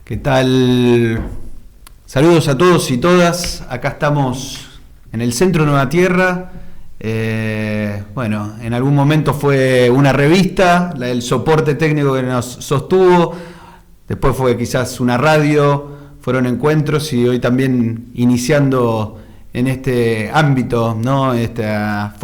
¿Qué tal? Saludos a todos y todas. Acá estamos en el Centro Nueva Tierra. Bueno, en algún momento fue una revista, el soporte técnico que nos sostuvo. Después fue quizás una radio, fueron encuentros y hoy también iniciando en este ámbito, ¿no? Esta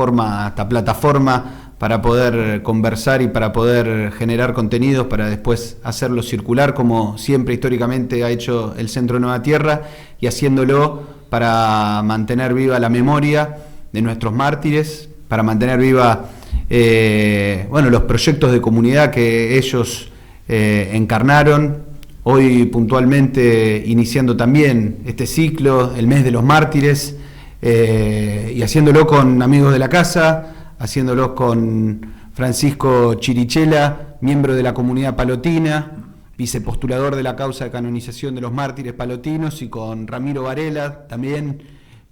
plataforma para poder conversar y para poder generar contenidos para después hacerlo circular, como siempre históricamente ha hecho el Centro Nueva Tierra, y haciéndolo para mantener viva la memoria de nuestros mártires, para mantener viva los proyectos de comunidad que ellos encarnaron. Hoy puntualmente iniciando también este ciclo, el mes de los mártires, y haciéndolo con amigos de la casa, haciéndolo con Francisco Chirichela, miembro de la comunidad palotina, vicepostulador de la causa de canonización de los mártires palotinos, y con Ramiro Varela, también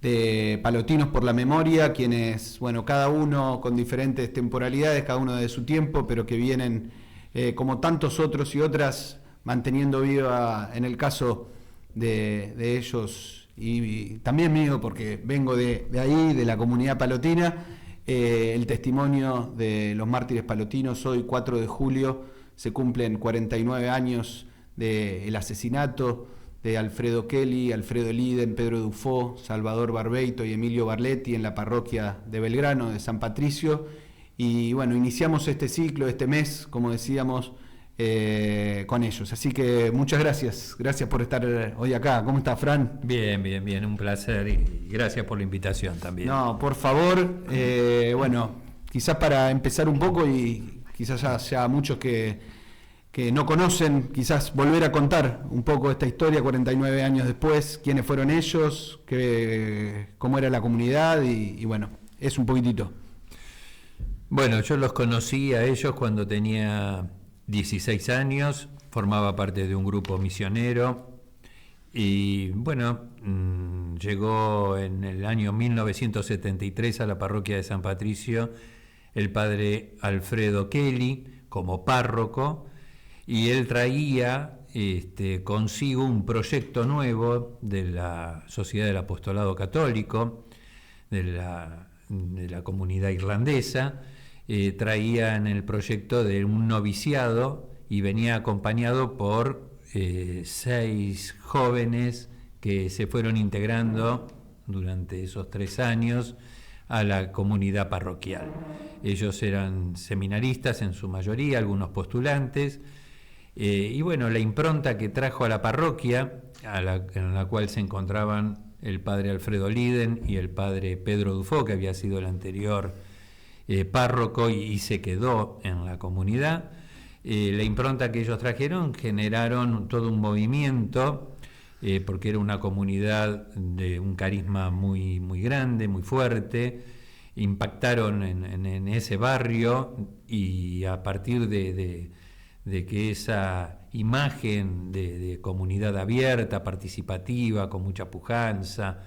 de Palotinos por la Memoria, quienes, bueno, cada uno con diferentes temporalidades, cada uno de su tiempo, pero que vienen, como tantos otros y otras, manteniendo viva, en el caso de ellos, y también mío, porque vengo de ahí, de la comunidad palotina, el testimonio de los mártires palotinos. Hoy, 4 de julio, se cumplen 49 años del asesinato de Alfredo Kelly, Alfredo Liden, Pedro Dufó, Salvador Barbeito y Emilio Barletti en la parroquia de Belgrano, de San Patricio. Y bueno, iniciamos este ciclo, este mes, como decíamos, con ellos. Así que muchas gracias. Gracias por estar hoy acá. ¿Cómo está, Fran? Bien, un placer y gracias por la invitación también. No, por favor. Bueno, quizás para empezar un poco, y quizás ya muchos que no conocen, quizás volver a contar un poco esta historia 49 años después, quiénes fueron ellos, cómo era la comunidad y bueno, es un poquitito. Bueno, yo los conocí a ellos cuando tenía 16 años, formaba parte de un grupo misionero y bueno, llegó en el año 1973 a la parroquia de San Patricio el padre Alfredo Kelly como párroco, y él traía consigo un proyecto nuevo de la Sociedad del Apostolado Católico, de la comunidad irlandesa. Traía en el proyecto de un noviciado y venía acompañado por 6 jóvenes que se fueron integrando durante esos 3 años a la comunidad parroquial. Ellos eran seminaristas en su mayoría, algunos postulantes, y bueno, la impronta que trajo a la parroquia, en la cual se encontraban el padre Alfredo Liden y el padre Pedro Dufó, que había sido el anterior párroco y se quedó en la comunidad. La impronta que ellos trajeron generaron todo un movimiento, porque era una comunidad de un carisma muy, muy grande, muy fuerte. Impactaron en ese barrio, y a partir de que esa imagen de comunidad abierta, participativa, con mucha pujanza,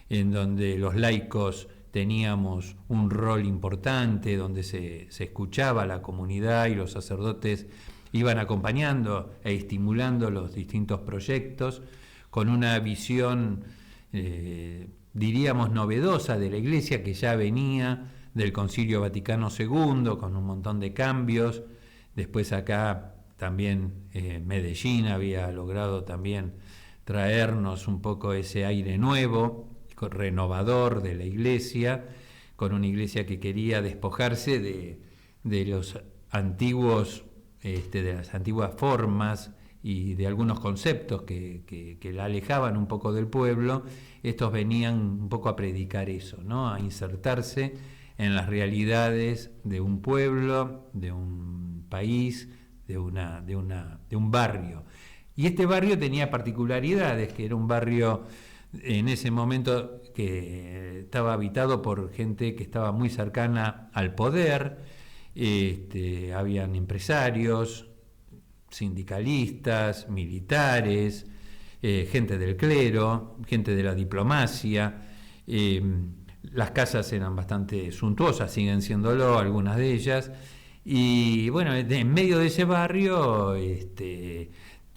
en donde los laicos teníamos un rol importante, donde se escuchaba a la comunidad y los sacerdotes iban acompañando e estimulando los distintos proyectos, con una visión, diríamos, novedosa de la Iglesia, que ya venía del Concilio Vaticano II, con un montón de cambios. Después acá también Medellín había logrado también traernos un poco ese aire nuevo, renovador de la Iglesia, con una Iglesia que quería despojarse de los antiguos, de las antiguas formas y de algunos conceptos que la alejaban un poco del pueblo. Estos venían un poco a predicar eso, ¿no? A insertarse en las realidades de un pueblo, de un país, de un barrio. Y este barrio tenía particularidades, que era un barrio en ese momento que estaba habitado por gente que estaba muy cercana al poder. Habían empresarios, sindicalistas, militares, gente del clero, gente de la diplomacia. Las casas eran bastante suntuosas, siguen siéndolo algunas de ellas. Y bueno, en medio de ese barrio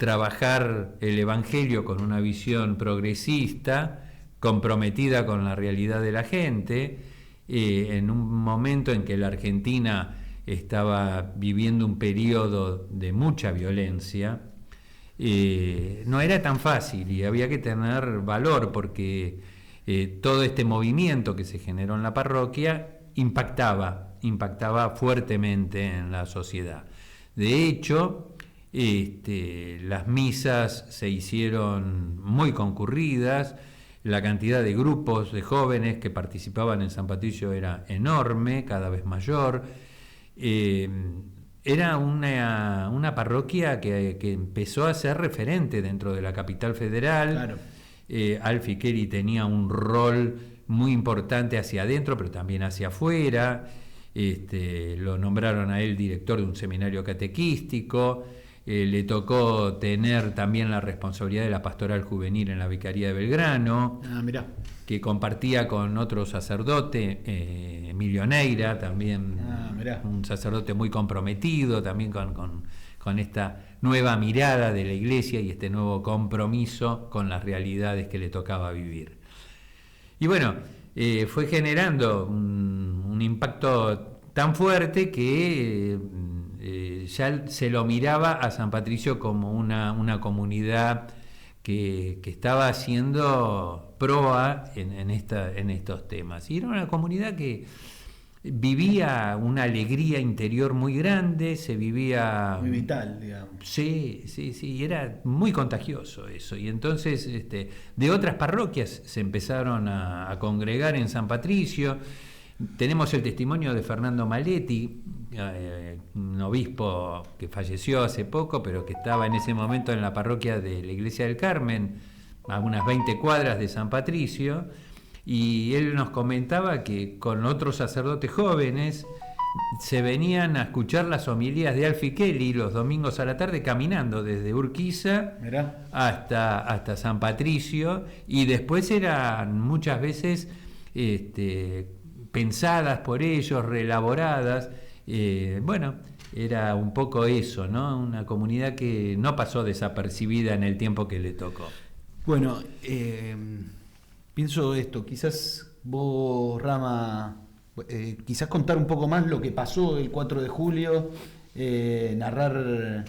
trabajar el Evangelio con una visión progresista, comprometida con la realidad de la gente, en un momento en que la Argentina estaba viviendo un periodo de mucha violencia. No era tan fácil y había que tener valor, porque todo este movimiento que se generó en la parroquia impactaba fuertemente en la sociedad. De hecho, las misas se hicieron muy concurridas, la cantidad de grupos de jóvenes que participaban en San Patricio era enorme, cada vez mayor. Era una parroquia que empezó a ser referente dentro de la capital federal. Claro. Alfie Kelly tenía un rol muy importante hacia adentro, pero también hacia afuera. Lo nombraron a él director de un seminario catequístico. Le tocó tener también la responsabilidad de la pastoral juvenil en la Vicaría de Belgrano, Mirá. que compartía con otro sacerdote, Emilio Neira, también un sacerdote muy comprometido también con esta nueva mirada de la Iglesia y este nuevo compromiso con las realidades que le tocaba vivir. Y bueno, fue generando un impacto tan fuerte que ya se lo miraba a San Patricio como una comunidad que estaba haciendo proa en estos temas. Y era una comunidad que vivía una alegría interior muy grande, se vivía... Muy vital, digamos. Sí, era muy contagioso eso. Y entonces de otras parroquias se empezaron a congregar en San Patricio. Tenemos el testimonio de Fernando Maletti, un obispo que falleció hace poco, pero que estaba en ese momento en la parroquia de la Iglesia del Carmen, a unas 20 cuadras de San Patricio, y él nos comentaba que con otros sacerdotes jóvenes se venían a escuchar las homilías de Alfie Kelly los domingos a la tarde caminando desde Urquiza hasta San Patricio, y después eran muchas veces pensadas por ellos, reelaboradas. Bueno, era un poco eso, ¿no? Una comunidad que no pasó desapercibida en el tiempo que le tocó. Bueno, pienso esto, quizás vos, Rama, quizás contar un poco más lo que pasó el 4 de julio, narrar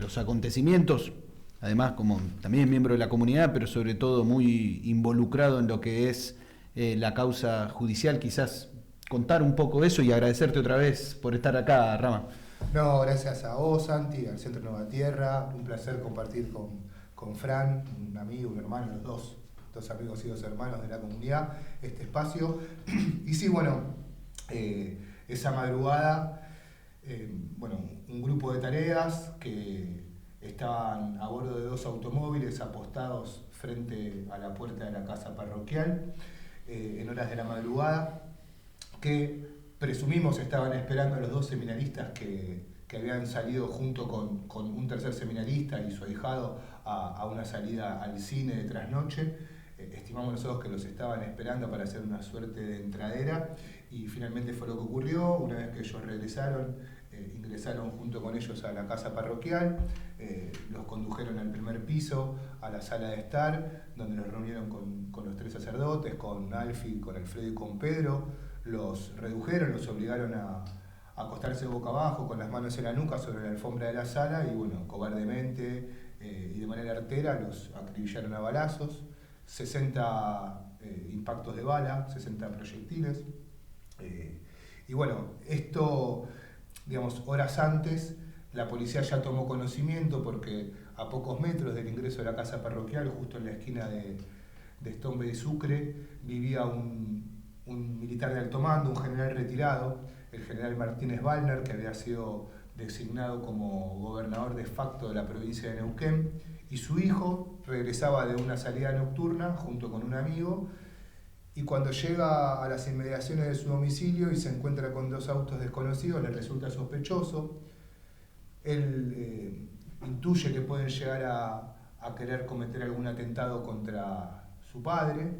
los acontecimientos, además como también miembro de la comunidad, pero sobre todo muy involucrado en lo que es la causa judicial, quizás contar un poco eso y agradecerte otra vez por estar acá, Rama. No, gracias a vos, Santi, al Centro Nueva Tierra, un placer compartir con Fran, un amigo, un hermano, los dos amigos y dos hermanos de la comunidad, este espacio. Y sí, bueno, esa madrugada, un grupo de tareas que estaban a bordo de 2 automóviles apostados frente a la puerta de la casa parroquial, en horas de la madrugada, que presumimos estaban esperando a los 2 seminaristas que habían salido junto con un tercer seminarista y su ahijado a una salida al cine de trasnoche. Estimamos nosotros que los estaban esperando para hacer una suerte de entradera, y finalmente fue lo que ocurrió. Una vez que ellos regresaron, ingresaron junto con ellos a la casa parroquial, los condujeron al primer piso, a la sala de estar, donde los reunieron con los 3 sacerdotes, con Alfie, con Alfredo y con Pedro. Los redujeron, los obligaron a acostarse boca abajo, con las manos en la nuca sobre la alfombra de la sala, y bueno, cobardemente y de manera artera los acribillaron a balazos. 60 impactos de bala, 60 proyectiles. Y bueno, esto, digamos, horas antes, la policía ya tomó conocimiento, porque a pocos metros del ingreso de la casa parroquial, justo en la esquina de Estombe y Sucre, vivía un militar de alto mando, un general retirado, el general Martínez Wallner, que había sido designado como gobernador de facto de la provincia de Neuquén, y su hijo regresaba de una salida nocturna junto con un amigo, y cuando llega a las inmediaciones de su domicilio y se encuentra con 2 autos desconocidos, le resulta sospechoso. Él intuye que pueden llegar a querer cometer algún atentado contra su padre,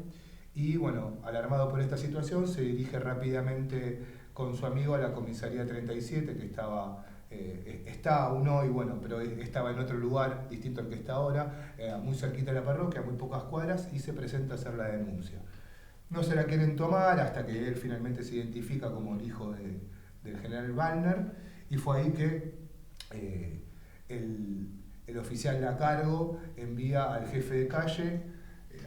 y bueno, alarmado por esta situación, se dirige rápidamente con su amigo a la comisaría 37, que estaba está aún hoy, bueno, pero estaba en otro lugar distinto al que está ahora, muy cerquita de la parroquia, muy pocas cuadras, y se presenta a hacer la denuncia. No se la quieren tomar hasta que él finalmente se identifica como el hijo del general Wallner, y fue ahí que el oficial a cargo envía al jefe de calle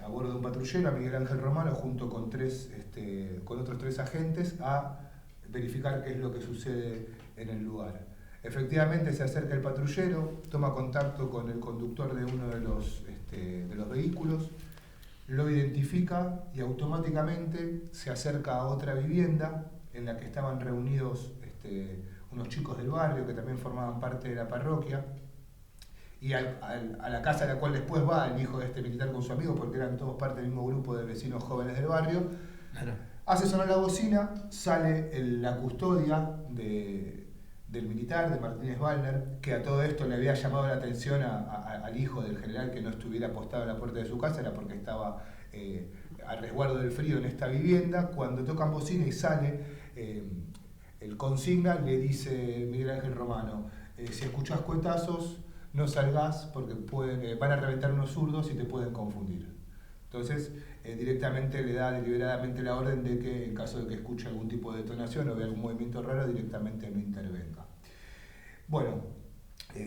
a bordo de un patrullero, a Miguel Ángel Romano, junto con otros 3 agentes, a verificar qué es lo que sucede en el lugar. Efectivamente se acerca el patrullero, toma contacto con el conductor de uno de los vehículos, lo identifica y automáticamente se acerca a otra vivienda en la que estaban reunidos unos chicos del barrio que también formaban parte de la parroquia, y a la casa a la cual después va el hijo de este militar con su amigo, porque eran todos parte del mismo grupo de vecinos jóvenes del barrio. Claro. Hace sonar la bocina, sale la custodia del militar, de Martínez Wallner, que a todo esto le había llamado la atención al hijo del general que no estuviera apostado a la puerta de su casa, era porque estaba a resguardo del frío en esta vivienda. Cuando tocan bocina y sale el consigna, le dice Miguel Ángel Romano, si escuchás cuetazos, no salgás porque van a reventar unos zurdos y te pueden confundir. Entonces, directamente le da deliberadamente la orden de que en caso de que escuche algún tipo de detonación o vea algún movimiento raro, directamente no intervenga. Bueno,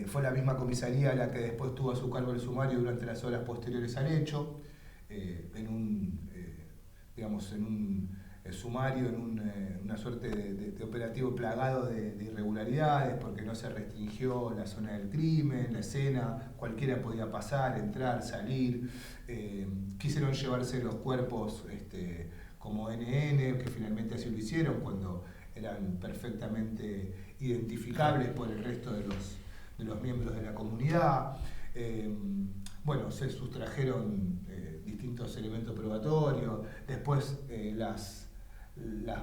fue la misma comisaría la que después tuvo a su cargo el sumario durante las horas posteriores al hecho, en un sumario, en una suerte de operativo plagado de irregularidades, porque no se restringió la zona del crimen, la escena, cualquiera podía pasar, entrar, salir. Quisieron llevarse los cuerpos como NN, que finalmente así lo hicieron, cuando eran perfectamente identificables por el resto de los miembros de la comunidad. Bueno, se sustrajeron distintos elementos probatorios, después las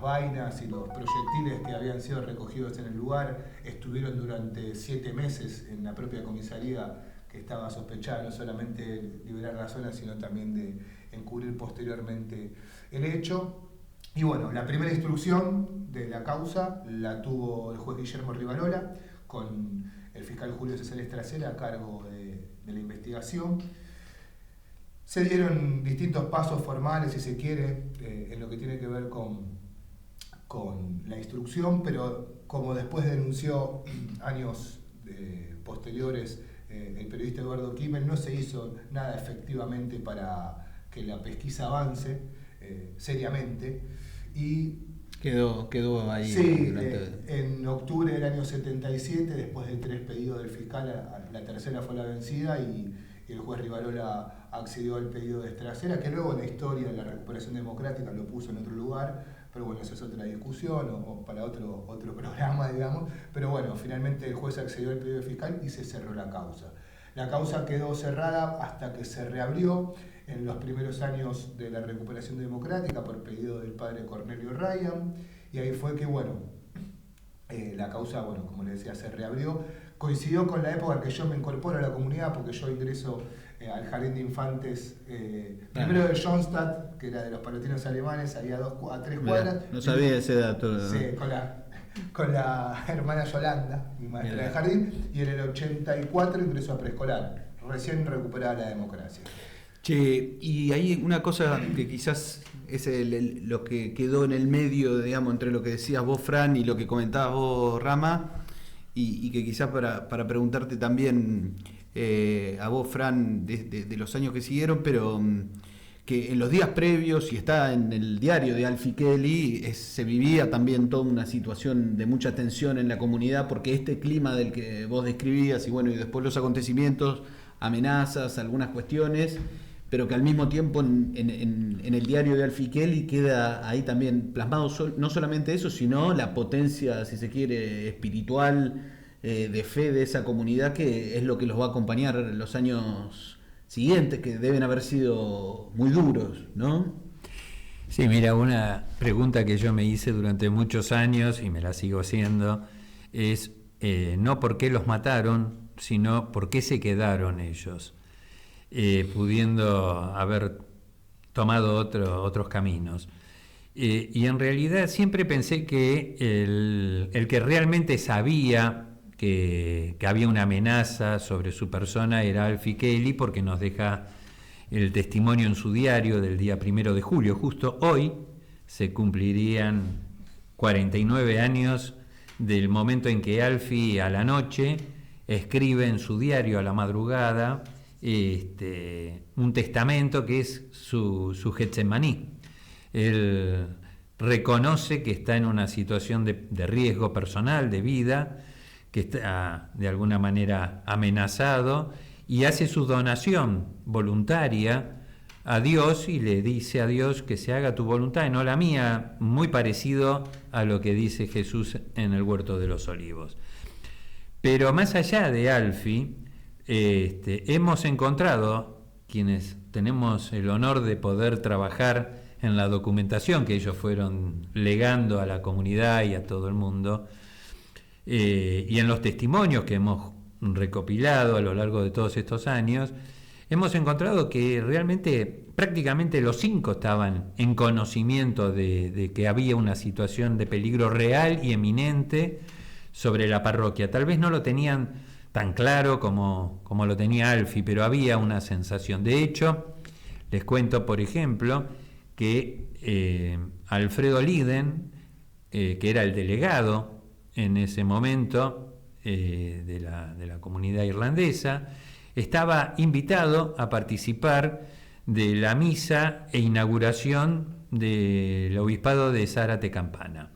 vainas y los proyectiles que habían sido recogidos en el lugar estuvieron durante 7 meses en la propia comisaría, que estaba sospechada no solamente de liberar la zona, sino también de encubrir posteriormente el hecho. Y bueno, la primera instrucción de la causa la tuvo el juez Guillermo Rivarola, con el fiscal Julio César Estracera a cargo de la investigación. Se dieron distintos pasos formales, si se quiere, en lo que tiene que ver con la instrucción, pero como después denunció años posteriores el periodista Eduardo Kimmel, no se hizo nada efectivamente para que la pesquisa avance seriamente, y quedó ahí. Sí, en octubre del año 77, después de 3 pedidos del fiscal, la tercera fue la vencida y el juez Rivarola accedió al pedido de Estracera, que luego en la historia de la recuperación democrática lo puso en otro lugar, pero bueno, esa es otra discusión o para otro programa, digamos. Pero bueno, finalmente el juez accedió al pedido del fiscal y se cerró la causa. La causa quedó cerrada hasta que se reabrió en los primeros años de la recuperación democrática por pedido del padre Cornelio Ryan, y ahí fue que, bueno, la causa, bueno, como les decía, se reabrió. Coincidió con la época en que yo me incorporo a la comunidad, porque yo ingreso al jardín de infantes, primero de Schoenstatt, que era de los palestinos alemanes, ahí a 3 cuadras. No sabía ese dato. Sí, con la hermana Yolanda, mi maestra de jardín, y en el 84 ingreso a preescolar, recién recuperada la democracia. Che, y hay una cosa que quizás es lo que quedó en el medio, digamos, entre lo que decías vos, Fran, y lo que comentabas vos, Rama, y que quizás para preguntarte también a vos, Fran, de los años que siguieron, pero que en los días previos, y está en el diario de Alfie Kelly, se vivía también toda una situación de mucha tensión en la comunidad, porque este clima del que vos describías, y bueno, y después los acontecimientos, amenazas, algunas cuestiones, pero que al mismo tiempo en el diario de Alfie Kelly queda ahí también plasmado no solamente eso, sino la potencia, si se quiere, espiritual, de fe de esa comunidad, que es lo que los va a acompañar los años siguientes, que deben haber sido muy duros, ¿no? Sí, mira, una pregunta que yo me hice durante muchos años y me la sigo haciendo es no por qué los mataron, sino por qué se quedaron ellos, pudiendo haber tomado otros caminos. Y en realidad siempre pensé que el que realmente sabía que había una amenaza sobre su persona era Alfie Kelly, porque nos deja el testimonio en su diario del día 1 de julio. Justo hoy se cumplirían 49 años del momento en que Alfie, a la noche, escribe en su diario a la madrugada un testamento que es su Getsemaní. Él reconoce que está en una situación de riesgo personal, de vida, que está de alguna manera amenazado, y hace su donación voluntaria a Dios y le dice a Dios que se haga tu voluntad y no la mía, muy parecido a lo que dice Jesús en el Huerto de los Olivos. Pero más allá de Alfie, hemos encontrado, quienes tenemos el honor de poder trabajar en la documentación que ellos fueron legando a la comunidad y a todo el mundo, y en los testimonios que hemos recopilado a lo largo de todos estos años, hemos encontrado que realmente prácticamente los 5 estaban en conocimiento de que había una situación de peligro real y eminente sobre la parroquia. Tal vez no lo tenían tan claro como lo tenía Alfie, pero había una sensación. De hecho, les cuento, por ejemplo, que Alfredo Liden, que era el delegado en ese momento de la comunidad irlandesa, estaba invitado a participar de la misa e inauguración del obispado de Zárate-Campana,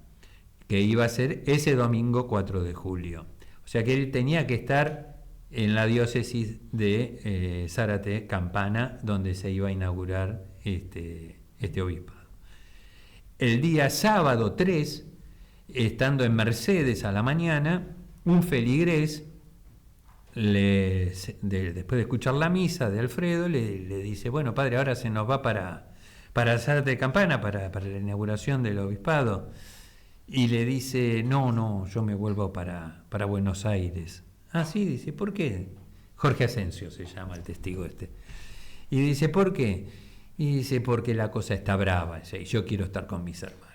que iba a ser ese domingo 4 de julio. O sea que él tenía que estar en la diócesis de Zárate-Campana, donde se iba a inaugurar este obispado. El día sábado 3, estando en Mercedes a la mañana, un feligrés, después de escuchar la misa de Alfredo, le dice: bueno, padre, ahora se nos va para Zárate-Campana, para la inauguración del obispado. Y le dice: no, yo me vuelvo para Buenos Aires. Ah, sí, dice, ¿por qué? Jorge Asensio se llama el testigo este. Y dice, ¿por qué? Y dice, porque la cosa está brava, y yo quiero estar con mis hermanos.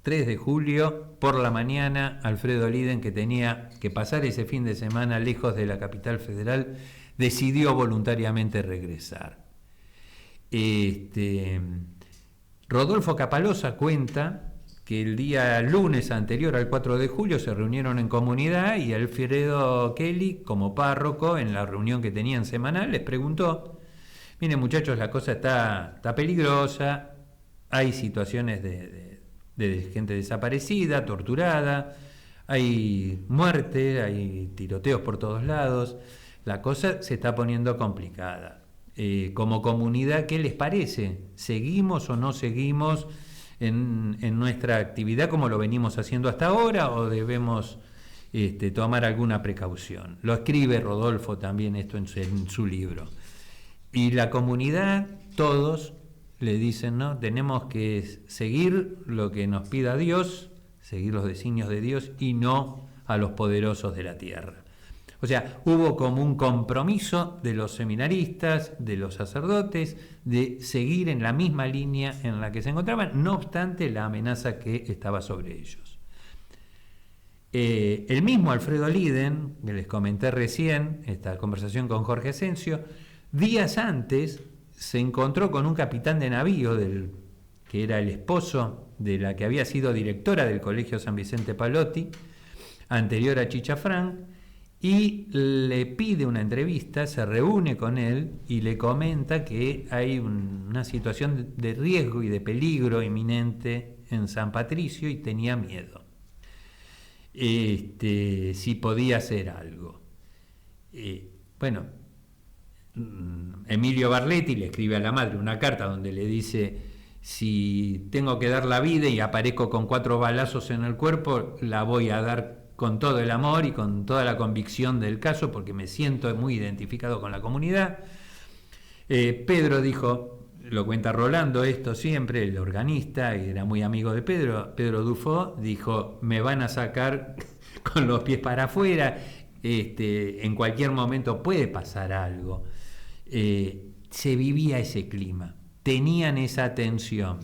3 de julio, por la mañana, Alfredo Liden, que tenía que pasar ese fin de semana lejos de la capital federal, decidió voluntariamente regresar. Rodolfo Capalosa cuenta que el día lunes anterior al 4 de julio se reunieron en comunidad y Alfredo Kelly, como párroco, en la reunión que tenían semanal, les preguntó: miren, muchachos, la cosa está peligrosa, hay situaciones de gente desaparecida, torturada, hay muerte, hay tiroteos por todos lados, la cosa se está poniendo complicada. Como comunidad, ¿qué les parece? ¿Seguimos o no seguimos en nuestra actividad como lo venimos haciendo hasta ahora, o debemos tomar alguna precaución? Lo escribe Rodolfo también esto en su libro. Y la comunidad, todos le dicen, no, tenemos que seguir lo que nos pida Dios, seguir los designios de Dios y no a los poderosos de la tierra. O sea, hubo como un compromiso de los seminaristas, de los sacerdotes, de seguir en la misma línea en la que se encontraban, no obstante la amenaza que estaba sobre ellos. El mismo Alfredo Liden, que les comenté recién, esta conversación con Jorge Asensio, días antes se encontró con un capitán de navío, que era el esposo de la que había sido directora del Colegio San Vicente Palotti, anterior a Chicha Frank, y le pide una entrevista, se reúne con él y le comenta que hay una situación de riesgo y de peligro inminente en San Patricio y tenía miedo. Si podía hacer algo. Emilio Barletti le escribe a la madre una carta donde le dice: si tengo que dar la vida y aparezco con 4 balazos en el cuerpo, la voy a dar con todo el amor y con toda la convicción del caso, porque me siento muy identificado con la comunidad. Pedro dijo, lo cuenta Rolando esto siempre, el organista, y era muy amigo de Pedro Dufo, dijo: me van a sacar con los pies para afuera, en cualquier momento puede pasar algo. Se vivía ese clima, tenían esa tensión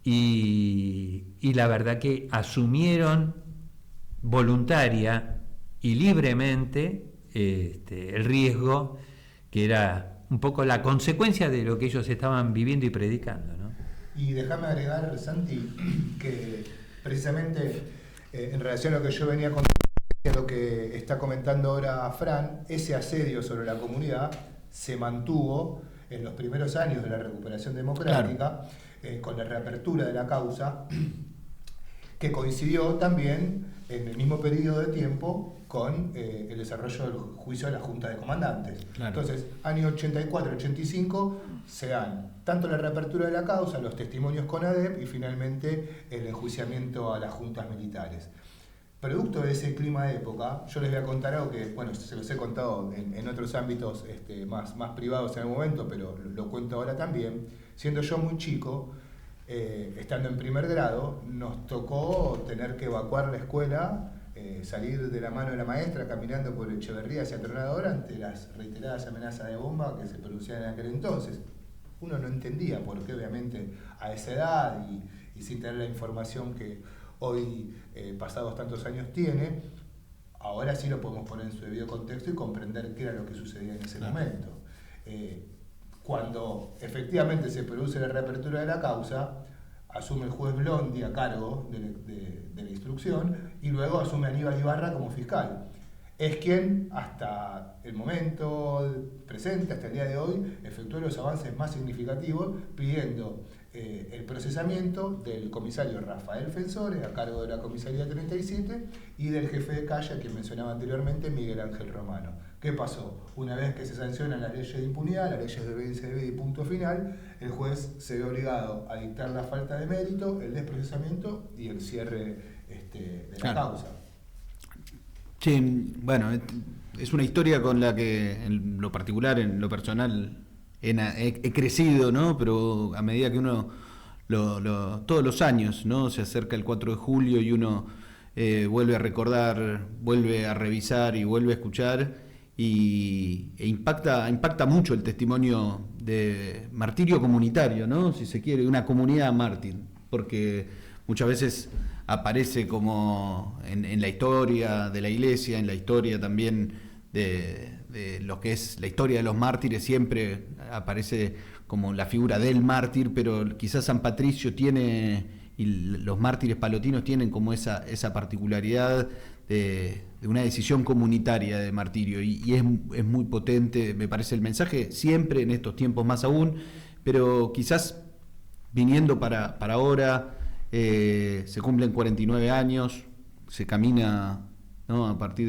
y la verdad que asumieron voluntaria y libremente el riesgo, que era un poco la consecuencia de lo que ellos estaban viviendo y predicando, ¿no? Y déjame agregar, Santi, que precisamente en relación a lo que yo venía contando, lo que está comentando ahora Fran, ese asedio sobre la comunidad se mantuvo en los primeros años de la recuperación democrática, con la reapertura de la causa, que coincidió también en el mismo periodo de tiempo con el desarrollo del juicio de la Junta de Comandantes. Claro. Entonces, año 84-85 se dan tanto la reapertura de la causa, los testimonios con ADEP y finalmente el enjuiciamiento a las juntas militares. Producto de ese clima de época, yo les voy a contar algo que, bueno, se los he contado en otros ámbitos más privados en el momento, pero lo cuento ahora también. Siendo yo muy chico, estando en primer grado, nos tocó tener que evacuar la escuela, salir de la mano de la maestra caminando por Echeverría hacia Tronador ante las reiteradas amenazas de bomba que se producían en aquel entonces. Uno no entendía por qué, obviamente, a esa edad y sin tener la información que hoy, pasados tantos años, tiene. Ahora sí lo podemos poner en su debido contexto y comprender qué era lo que sucedía en ese momento. Cuando efectivamente se produce la reapertura de la causa, asume el juez Blondi a cargo de la instrucción y luego asume Aníbal Ibarra como fiscal. Es quien, hasta el momento presente, hasta el día de hoy, efectuó los avances más significativos pidiendo el procesamiento del comisario Rafael Fensores, a cargo de la comisaría 37, y del jefe de calle, que mencionaba anteriormente, Miguel Ángel Romano. ¿Qué pasó? Una vez que se sancionan las leyes de impunidad, las leyes de obediencia debida y punto final, el juez se ve obligado a dictar la falta de mérito, el desprocesamiento y el cierre de la causa. Sí, bueno, es una historia con la que en lo particular, en lo personal, he crecido, ¿no? Pero a medida que uno, todos los años, ¿no? Se acerca el 4 de julio y uno vuelve a recordar, vuelve a revisar y vuelve a escuchar, impacta mucho el testimonio de martirio comunitario, ¿no? Si se quiere, una comunidad mártir, porque muchas veces aparece como en la historia de la iglesia, en la historia también de lo que es la historia de los mártires, siempre aparece como la figura del mártir, pero quizás San Patricio tiene, y los mártires palotinos tienen como esa particularidad de una decisión comunitaria de martirio, y es muy potente, me parece, el mensaje, siempre en estos tiempos más aún, pero quizás viniendo para ahora. Se cumplen 49 años, se camina, ¿no? A partir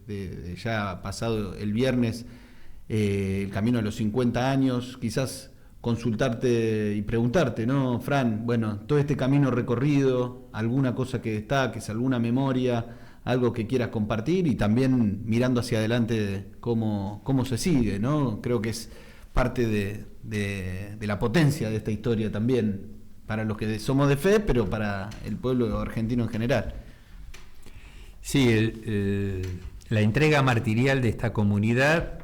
de ya pasado el viernes, el camino a los 50 años, quizás consultarte y preguntarte, ¿no, Fran? Bueno, todo este camino recorrido, alguna cosa que destaques, alguna memoria, algo que quieras compartir, y también mirando hacia adelante cómo se sigue, ¿no? Creo que es parte de la potencia de esta historia también, para los que somos de fe, pero para el pueblo argentino en general. Sí, la entrega martirial de esta comunidad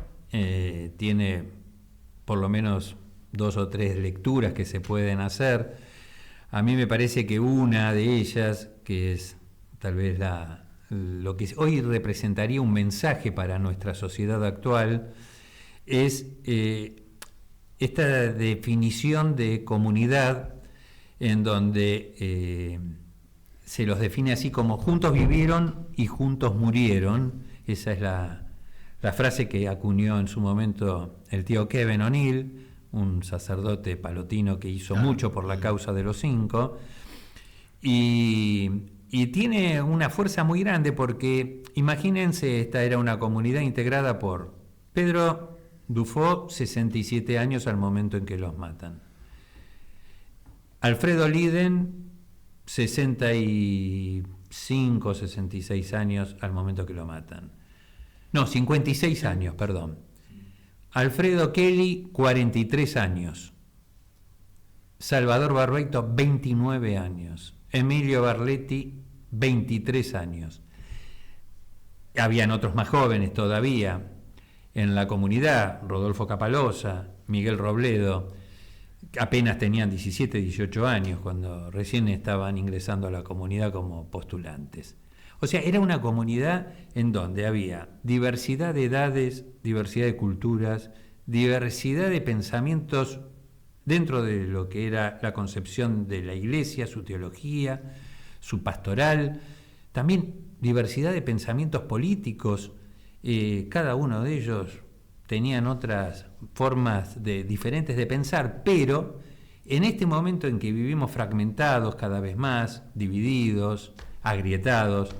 tiene por lo menos 2 o 3 lecturas que se pueden hacer. A mí me parece que una de ellas, que es tal vez lo que hoy representaría un mensaje para nuestra sociedad actual, es esta definición de comunidad, en donde se los define así como juntos vivieron y juntos murieron. Esa es la frase que acuñó en su momento el tío Kevin O'Neill, un sacerdote palotino que hizo mucho por la causa de los 5, y tiene una fuerza muy grande, porque imagínense, esta era una comunidad integrada por Pedro Dufo, 67 años al momento en que los matan. Alfredo Liden, 65, 66 años al momento que lo matan. No, 56 años, perdón. Alfredo Kelly, 43 años. Salvador Barbeito, 29 años. Emilio Barletti, 23 años. Habían otros más jóvenes todavía en la comunidad: Rodolfo Capalosa, Miguel Robledo. Apenas tenían 17, 18 años cuando recién estaban ingresando a la comunidad como postulantes. O sea, era una comunidad en donde había diversidad de edades, diversidad de culturas, diversidad de pensamientos dentro de lo que era la concepción de la iglesia, su teología, su pastoral, también diversidad de pensamientos políticos, cada uno de ellos tenían otras formas diferentes de pensar, pero en este momento en que vivimos fragmentados cada vez más, divididos, agrietados,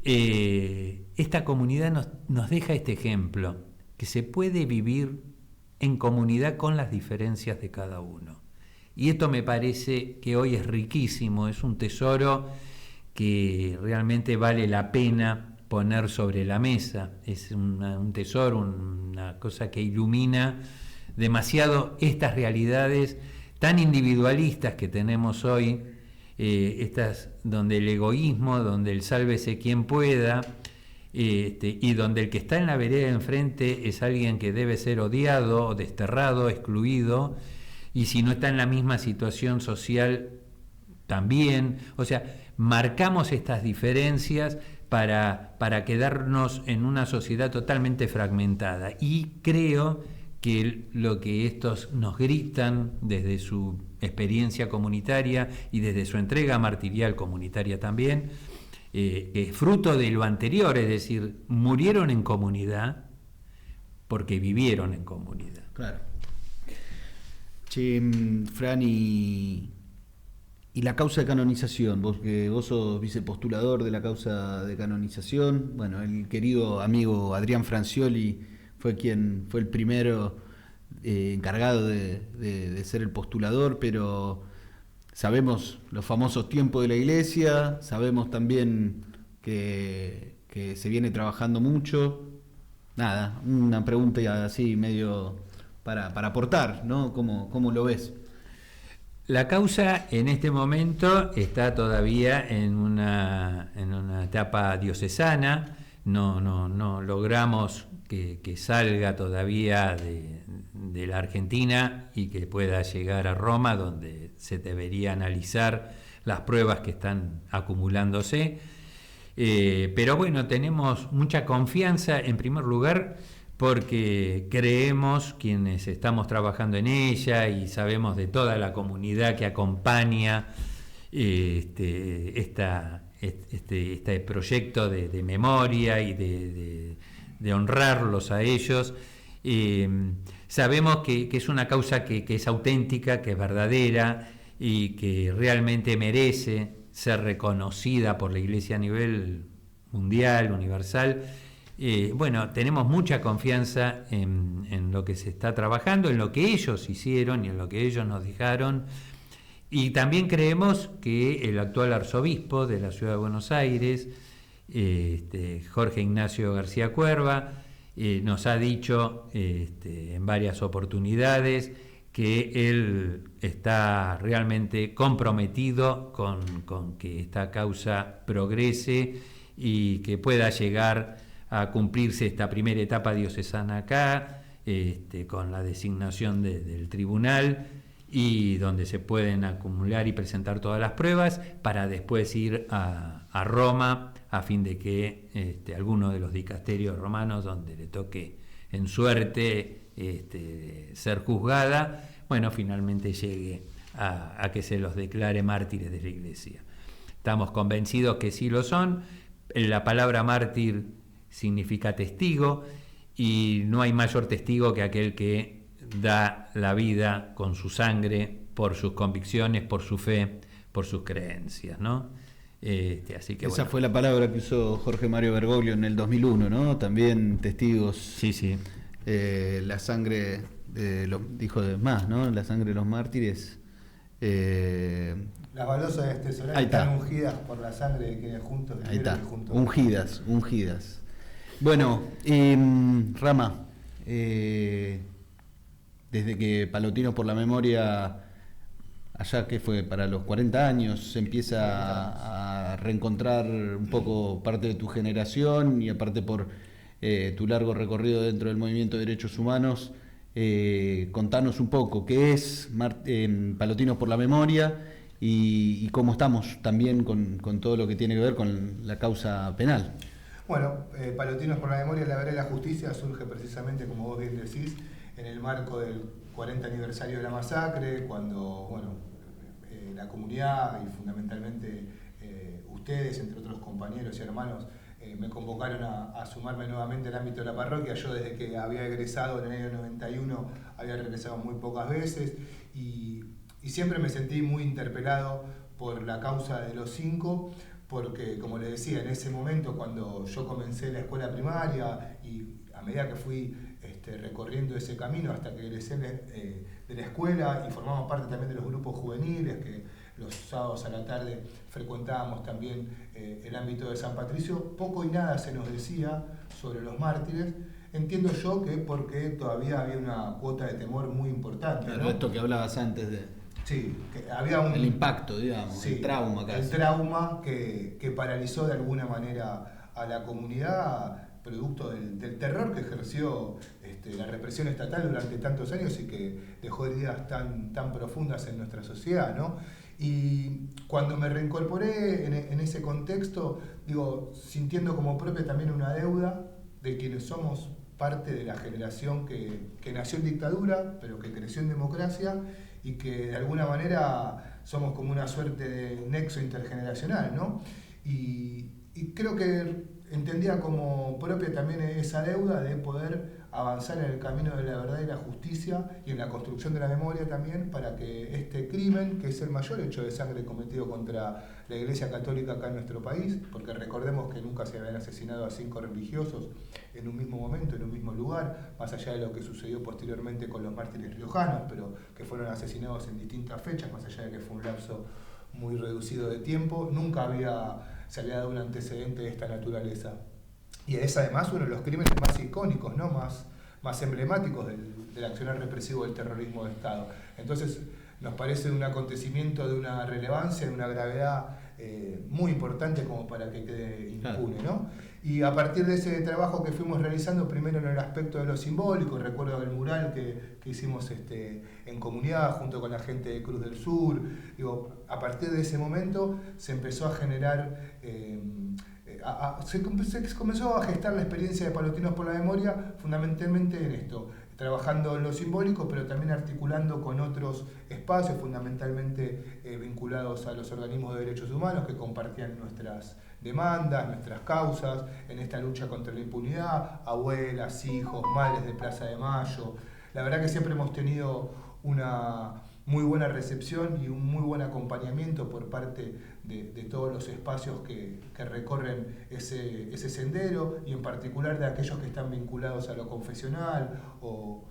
esta comunidad nos deja este ejemplo, que se puede vivir en comunidad con las diferencias de cada uno. Y esto me parece que hoy es riquísimo, es un tesoro que realmente vale la pena poner sobre la mesa. Es un tesoro, una cosa que ilumina demasiado estas realidades tan individualistas que tenemos hoy, estas donde el egoísmo, donde el sálvese quien pueda, y donde el que está en la vereda de enfrente es alguien que debe ser odiado, desterrado, excluido, y si no está en la misma situación social también. O sea, marcamos estas diferencias para quedarnos en una sociedad totalmente fragmentada, y creo que lo que estos nos gritan desde su experiencia comunitaria y desde su entrega martirial comunitaria también, que es fruto de lo anterior, es decir, murieron en comunidad porque vivieron en comunidad. Claro. Che, Fran, y la causa de canonización, vos sos vicepostulador de la causa de canonización. Bueno, el querido amigo Adrián Francioli fue el primero encargado de ser el postulador, pero sabemos los famosos tiempos de la Iglesia, sabemos también que se viene trabajando mucho. Nada, una pregunta así medio para aportar, ¿no? ¿Cómo lo ves? La causa en este momento está todavía en una etapa diocesana, no logramos que salga todavía de la Argentina y que pueda llegar a Roma, donde se debería analizar las pruebas que están acumulándose. Pero bueno, tenemos mucha confianza, en primer lugar, porque creemos, quienes estamos trabajando en ella, y sabemos de toda la comunidad que acompaña este proyecto de memoria y de honrarlos a ellos. Sabemos que es una causa que es auténtica, que es verdadera y que realmente merece ser reconocida por la Iglesia a nivel mundial, universal. Bueno, tenemos mucha confianza en lo que se está trabajando, en lo que ellos hicieron y en lo que ellos nos dejaron, y también creemos que el actual arzobispo de la ciudad de Buenos Aires, Jorge Ignacio García Cuerva, nos ha dicho en varias oportunidades que él está realmente comprometido con que esta causa progrese y que pueda llegar a cumplirse esta primera etapa diocesana acá, con la designación del tribunal, y donde se pueden acumular y presentar todas las pruebas para después ir a Roma, a fin de que alguno de los dicasterios romanos donde le toque en suerte ser juzgada, bueno, finalmente llegue a que se los declare mártires de la Iglesia. Estamos convencidos que sí lo son. La palabra mártir significa testigo, y no hay mayor testigo que aquel que da la vida con su sangre por sus convicciones, por su fe, por sus creencias, ¿no? Así que esa bueno. Fue la palabra que usó Jorge Mario Bergoglio en el 2001, ¿no? También testigos. Sí. La sangre dijo de más, ¿no? La sangre de los mártires. Las baldosas de este solar están ungidas por la sangre de quienes juntos ahí está, juntos. ungidas. Bueno, Rama, desde que Palotinos por la Memoria, allá que fue para los 40 años, se empieza a reencontrar un poco parte de tu generación, y aparte por tu largo recorrido dentro del movimiento de derechos humanos, contanos un poco qué es Palotinos por la Memoria y cómo estamos también con todo lo que tiene que ver con la causa penal. Bueno, Palotinos por la Memoria, la Verdad y la Justicia surge precisamente, como vos bien decís, en el marco del 40 aniversario de la masacre, cuando la comunidad y fundamentalmente ustedes, entre otros compañeros y hermanos, me convocaron a sumarme nuevamente al ámbito de la parroquia. Yo desde que había egresado en el año 91 había regresado muy pocas veces y siempre me sentí muy interpelado por la causa de los 5, porque como les decía, en ese momento cuando yo comencé la escuela primaria y a medida que fui recorriendo ese camino hasta que egresé de la escuela y formamos parte también de los grupos juveniles que los sábados a la tarde frecuentábamos también el ámbito de San Patricio, poco y nada se nos decía sobre los mártires. Entiendo yo que porque todavía había una cuota de temor muy importante. Pero ¿no? esto que hablabas antes de... Sí, que había el impacto, digamos, sí, el trauma casi. El trauma que paralizó de alguna manera a la comunidad, producto del terror que ejerció la represión estatal durante tantos años y que dejó heridas tan profundas en nuestra sociedad, ¿no? Y cuando me reincorporé en ese contexto, digo, sintiendo como propia también una deuda de quienes somos parte de la generación que nació en dictadura, pero que creció en democracia y que de alguna manera somos como una suerte de nexo intergeneracional, ¿no? Y creo que entendía como propia también esa deuda de poder avanzar en el camino de la verdad y la justicia y en la construcción de la memoria también para que este crimen, que es el mayor hecho de sangre cometido contra la Iglesia Católica acá en nuestro país, porque recordemos que nunca se habían asesinado a 5 religiosos en un mismo momento, en un mismo lugar, más allá de lo que sucedió posteriormente con los mártires riojanos, pero que fueron asesinados en distintas fechas, más allá de que fue un lapso muy reducido de tiempo, nunca se había dado un antecedente de esta naturaleza. Y es además uno de los crímenes más icónicos, ¿no? más emblemáticos del accionar represivo del terrorismo de Estado. Entonces nos parece un acontecimiento de una relevancia, de una gravedad muy importante como para que quede impune, ¿no? Y a partir de ese trabajo que fuimos realizando, primero en el aspecto de lo simbólico, recuerdo el mural que hicimos en comunidad junto con la gente de Cruz del Sur, digo, a partir de ese momento se empezó a generar, se comenzó a gestar la experiencia de Palotinos por la Memoria fundamentalmente en esto, trabajando en lo simbólico, pero también articulando con otros espacios, fundamentalmente vinculados a los organismos de derechos humanos que compartían nuestras demandas, nuestras causas, en esta lucha contra la impunidad, abuelas, hijos, madres de Plaza de Mayo. La verdad que siempre hemos tenido una muy buena recepción y un muy buen acompañamiento por parte de todos los espacios que recorren ese sendero y en particular de aquellos que están vinculados a lo confesional o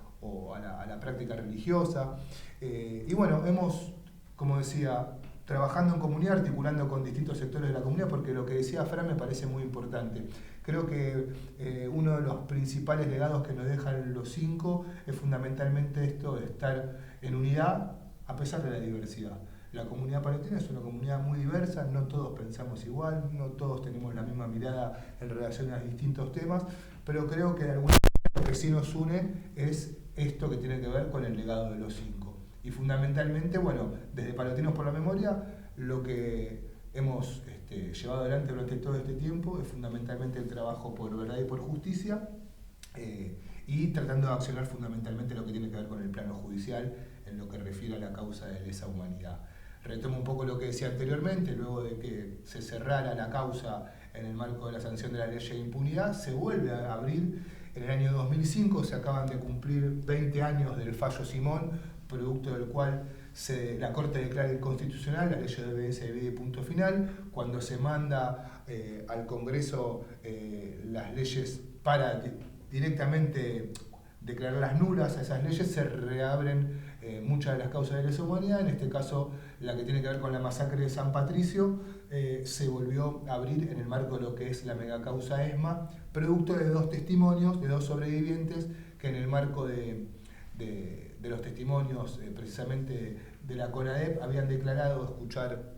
a la práctica religiosa. Y bueno, hemos, como decía, trabajando en comunidad, articulando con distintos sectores de la comunidad, porque lo que decía Fran me parece muy importante. Creo que uno de los principales legados que nos dejan los 5 es fundamentalmente esto de estar en unidad a pesar de la diversidad. La comunidad palotina es una comunidad muy diversa, no todos pensamos igual, no todos tenemos la misma mirada en relación a distintos temas, pero creo que de alguna manera lo que sí nos une es esto que tiene que ver con el legado de los 5. Y fundamentalmente, bueno, desde Palotinos por la Memoria, lo que hemos llevado adelante durante todo este tiempo es fundamentalmente el trabajo por verdad y por justicia, y tratando de accionar fundamentalmente lo que tiene que ver con el plano judicial en lo que refiere a la causa de lesa humanidad. Retomo un poco lo que decía anteriormente, luego de que se cerrara la causa en el marco de la sanción de la ley de impunidad, se vuelve a abrir en el año 2005, se acaban de cumplir 20 años del fallo Simón, producto del cual la Corte declara inconstitucional la ley de obediencia debida y punto final, cuando se manda al Congreso las leyes para directamente declararlas nulas a esas leyes, se reabren muchas de las causas de lesa humanidad, en este caso la que tiene que ver con la masacre de San Patricio, se volvió a abrir en el marco de lo que es la megacausa ESMA, producto de 2 testimonios, de 2 sobrevivientes, que en el marco de los testimonios precisamente de la CONADEP habían declarado escuchar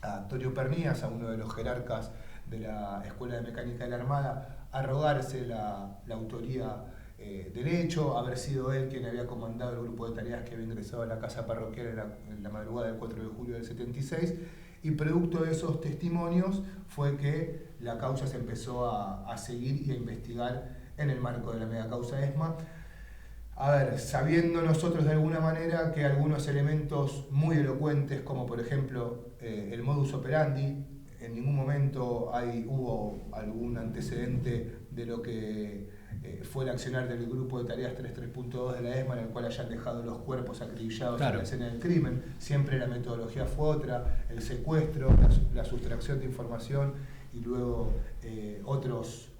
a Antonio Pernías, a uno de los jerarcas de la Escuela de Mecánica de la Armada, arrogarse la autoría del hecho, haber sido él quien había comandado el grupo de tareas que había ingresado a la casa parroquial en la madrugada del 4 de julio del 76, y producto de esos testimonios fue que la causa se empezó a seguir y a investigar en el marco de la mega causa ESMA. A ver, sabiendo nosotros de alguna manera que algunos elementos muy elocuentes, como por ejemplo el modus operandi, en ningún momento hubo algún antecedente de lo que fue el accionar del grupo de tareas 33.2 de la ESMA, en el cual hayan dejado los cuerpos acribillados en la escena del crimen. Siempre la metodología fue otra: el secuestro, la sustracción de información y luego otros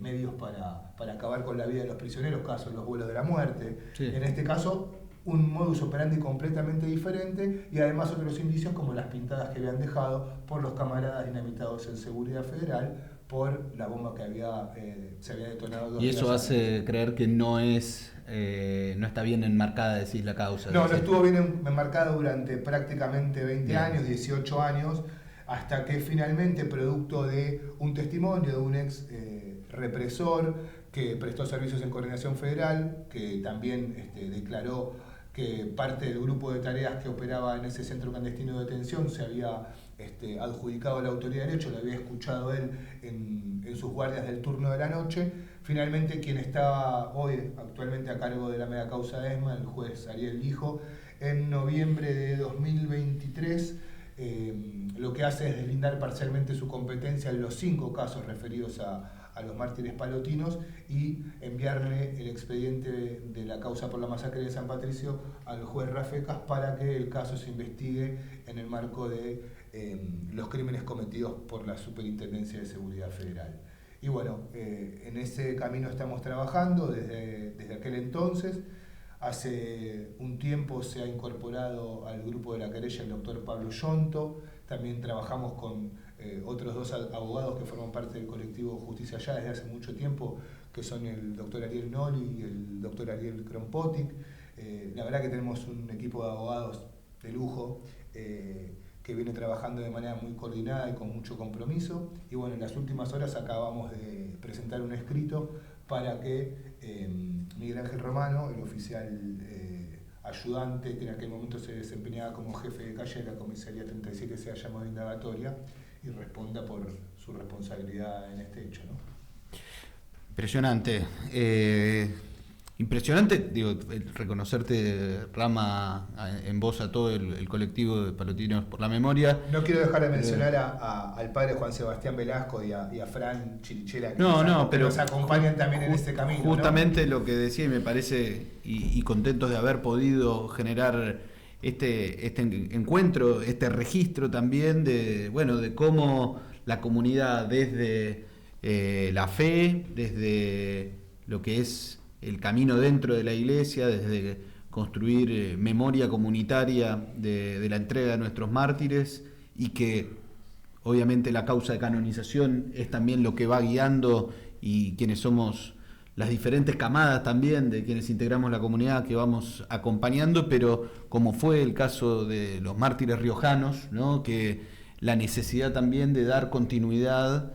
medios para acabar con la vida de los prisioneros, caso los vuelos de la muerte. Sí. En este caso, un modus operandi completamente diferente, y además otros indicios como las pintadas que habían dejado por los camaradas dinamitados en Seguridad Federal por la bomba que se había detonado 2 días antes. Y eso hace creer que no está bien enmarcada, decís, la causa. No estuvo bien enmarcada durante prácticamente 20 años, 18 años, hasta que finalmente, producto de un testimonio de un ex represor que prestó servicios en Coordinación Federal, que también declaró que parte del grupo de tareas que operaba en ese centro clandestino de detención se había adjudicado a la autoridad del hecho, lo había escuchado él en sus guardias del turno de la noche. Finalmente, quien estaba hoy actualmente a cargo de la mega causa de ESMA, el juez Ariel Lijo, en noviembre de 2023, lo que hace es deslindar parcialmente su competencia en los 5 casos referidos a los mártires palotinos y enviarle el expediente de la causa por la masacre de San Patricio al juez Rafecas para que el caso se investigue en el marco de los crímenes cometidos por la Superintendencia de Seguridad Federal. Y bueno, en ese camino estamos trabajando desde aquel entonces. Hace un tiempo se ha incorporado al grupo de la querella el doctor Pablo Yonto. También trabajamos con otros 2 abogados que forman parte del colectivo Justicia Ya desde hace mucho tiempo, que son el doctor Ariel Noli y el doctor Ariel Krompotik. La verdad que tenemos un equipo de abogados de lujo que viene trabajando de manera muy coordinada y con mucho compromiso. Y bueno, en las últimas horas acabamos de presentar un escrito para que Miguel Ángel Romano, el oficial ayudante que en aquel momento se desempeñaba como jefe de calle de la comisaría 37, sea llamado a indagatoria y responda por su responsabilidad en este hecho, ¿no? Impresionante. Impresionante, digo, reconocerte, Rama, en voz a todo el colectivo de Palotinos por la Memoria. No quiero dejar de mencionar al padre Juan Sebastián Velasco y a Fran Chirichela, que pero nos acompañan también en este camino. Justamente, ¿no? Lo que decía, y me parece, y contentos de haber podido generar este encuentro, este registro también de cómo la comunidad, desde la fe, desde lo que es el camino dentro de la iglesia, desde construir memoria comunitaria de la entrega de nuestros mártires, y que obviamente la causa de canonización es también lo que va guiando, y quienes somos las diferentes camadas también de quienes integramos la comunidad que vamos acompañando, pero como fue el caso de los mártires riojanos, ¿no? Que la necesidad también de dar continuidad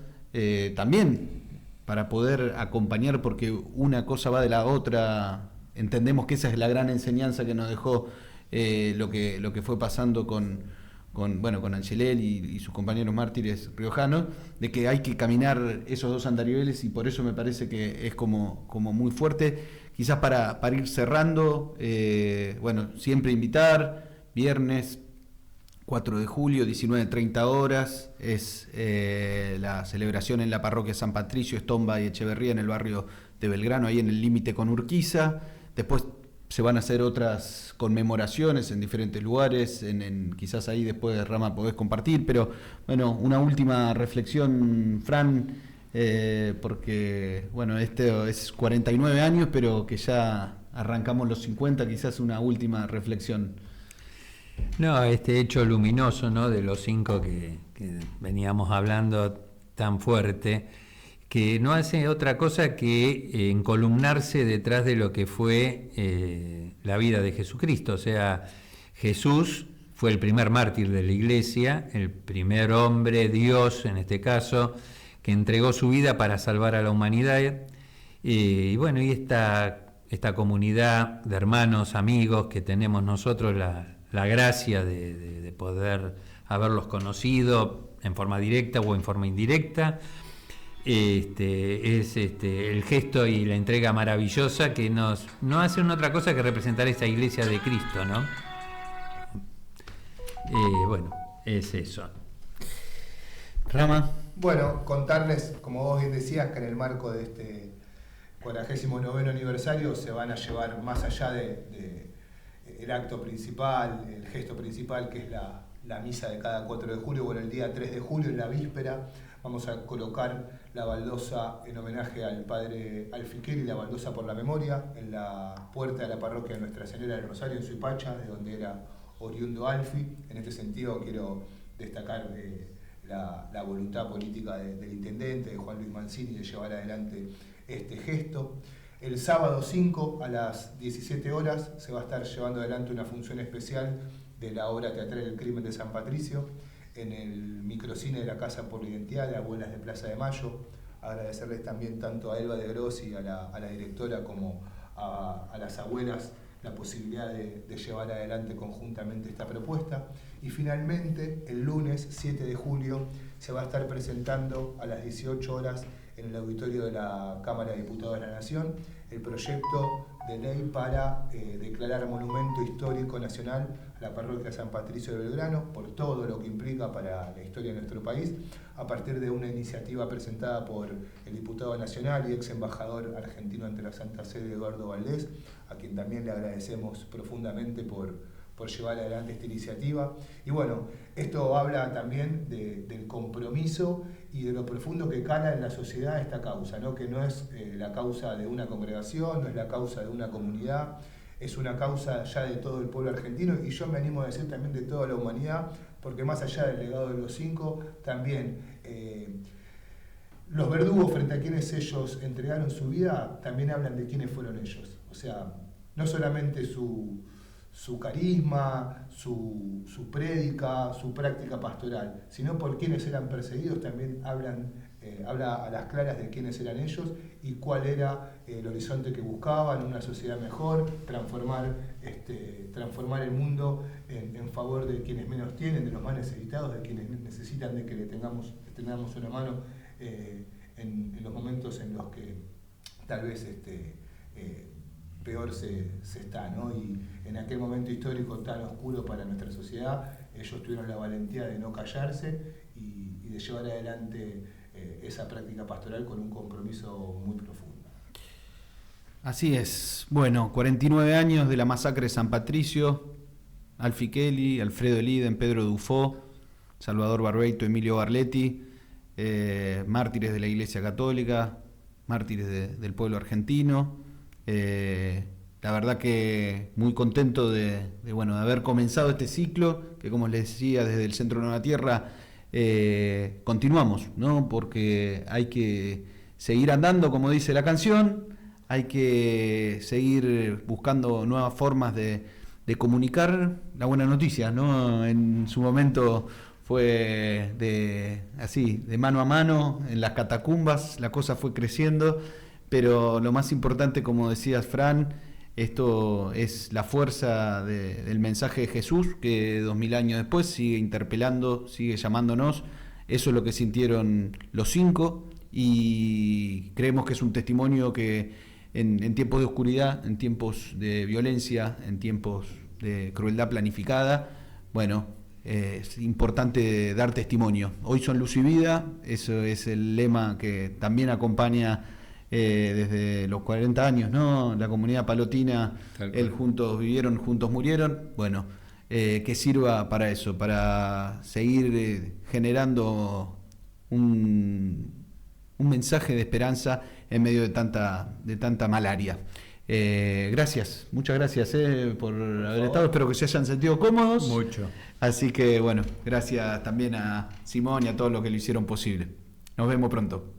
también para poder acompañar, porque una cosa va de la otra. Entendemos que esa es la gran enseñanza que nos dejó lo que fue pasando con Angelel y sus compañeros mártires riojanos, de que hay que caminar esos 2 andariveles, y por eso me parece que es como muy fuerte. Quizás para ir cerrando, siempre invitar, viernes 4 de julio, 19:30 horas, es la celebración en la parroquia San Patricio, Estomba y Echeverría, en el barrio de Belgrano, ahí en el límite con Urquiza. Después se van a hacer otras conmemoraciones en diferentes lugares, quizás ahí después, Rama, podés compartir, pero bueno, una última reflexión, Fran, porque este es 49 años, pero que ya arrancamos los 50, quizás una última reflexión. No, este hecho luminoso, ¿no?, de los 5 que veníamos hablando tan fuerte, que no hace otra cosa que encolumnarse detrás de lo que fue la vida de Jesucristo. O sea, Jesús fue el primer mártir de la Iglesia, el primer hombre, Dios en este caso, que entregó su vida para salvar a la humanidad, Y bueno, y esta comunidad de hermanos, amigos que tenemos nosotros, la gracia de poder haberlos conocido en forma directa o en forma indirecta, es el gesto y la entrega maravillosa que no hacen otra cosa que representar esa iglesia de Cristo, ¿no? Bueno, es eso. Rama. Bueno, contarles, como vos bien decías, que en el marco de este 49º aniversario se van a llevar más allá de el acto principal, el gesto principal, que es la misa de cada 4 de julio. Bueno, el día 3 de julio, en la víspera, vamos a colocar la baldosa en homenaje al padre Alfiqueri, la baldosa por la memoria, en la puerta de la parroquia de Nuestra Señora del Rosario, en Suipacha, de donde era oriundo Alfi. En este sentido quiero destacar la voluntad política del intendente, de Juan Luis Mancini, de llevar adelante este gesto. El sábado 5 a las 17 horas se va a estar llevando adelante una función especial de la obra teatral El Crimen de San Patricio en el microcine de la Casa por la Identidad de Abuelas de Plaza de Mayo. Agradecerles también tanto a Elba de Grossi, a la directora, como a las abuelas la posibilidad de llevar adelante conjuntamente esta propuesta. Y finalmente, el lunes 7 de julio se va a estar presentando a las 18 horas en el auditorio de la Cámara de Diputados de la Nación el proyecto de ley para declarar monumento histórico nacional a la parroquia San Patricio de Belgrano, por todo lo que implica para la historia de nuestro país, a partir de una iniciativa presentada por el diputado nacional y ex embajador argentino ante la Santa Sede, Eduardo Valdés, a quien también le agradecemos profundamente por llevar adelante esta iniciativa. Y bueno, esto habla también del compromiso y de lo profundo que cala en la sociedad esta causa, ¿no? Que no es la causa de una congregación, no es la causa de una comunidad, es una causa ya de todo el pueblo argentino, y yo me animo a decir también de toda la humanidad, porque más allá del legado de los 5, también los verdugos frente a quienes ellos entregaron su vida, también hablan de quiénes fueron ellos. O sea, no solamente su carisma, su prédica, su práctica pastoral, sino por quienes eran perseguidos, también habla a las claras de quiénes eran ellos y cuál era el horizonte que buscaban, una sociedad mejor, transformar el mundo en favor de quienes menos tienen, de los más necesitados, de quienes necesitan de que le tengamos una mano en los momentos en los que tal vez peor se está, ¿no? Y en aquel momento histórico tan oscuro para nuestra sociedad, ellos tuvieron la valentía de no callarse y de llevar adelante esa práctica pastoral con un compromiso muy profundo. Así es. Bueno, 49 años de la masacre de San Patricio, Alfiqueri, Alfredo Eliden, Pedro Dufó, Salvador Barbeito, Emilio Barletti, mártires de la Iglesia Católica, mártires del pueblo argentino. La verdad que muy contento de haber comenzado este ciclo, que como les decía desde el Centro Nueva Tierra, continuamos, ¿no? Porque hay que seguir andando, como dice la canción, hay que seguir buscando nuevas formas de comunicar la buena noticia, ¿no? En su momento fue de mano a mano, en las catacumbas, la cosa fue creciendo. Pero lo más importante, como decías, Fran, esto es la fuerza del mensaje de Jesús, que 2000 años después sigue interpelando, sigue llamándonos. Eso es lo que sintieron los 5 y creemos que es un testimonio que en tiempos de oscuridad, en tiempos de violencia, en tiempos de crueldad planificada, bueno, es importante dar testimonio. Hoy son luz y vida, eso es el lema que también acompaña desde los 40 años, ¿no? La comunidad palotina, juntos vivieron, juntos murieron. Bueno, que sirva para eso, para seguir generando un mensaje de esperanza en medio de tanta malaria. Gracias, muchas gracias por haber estado. Espero que se hayan sentido cómodos. Mucho. Así que bueno, gracias también a Simón y a todos los que lo hicieron posible. Nos vemos pronto.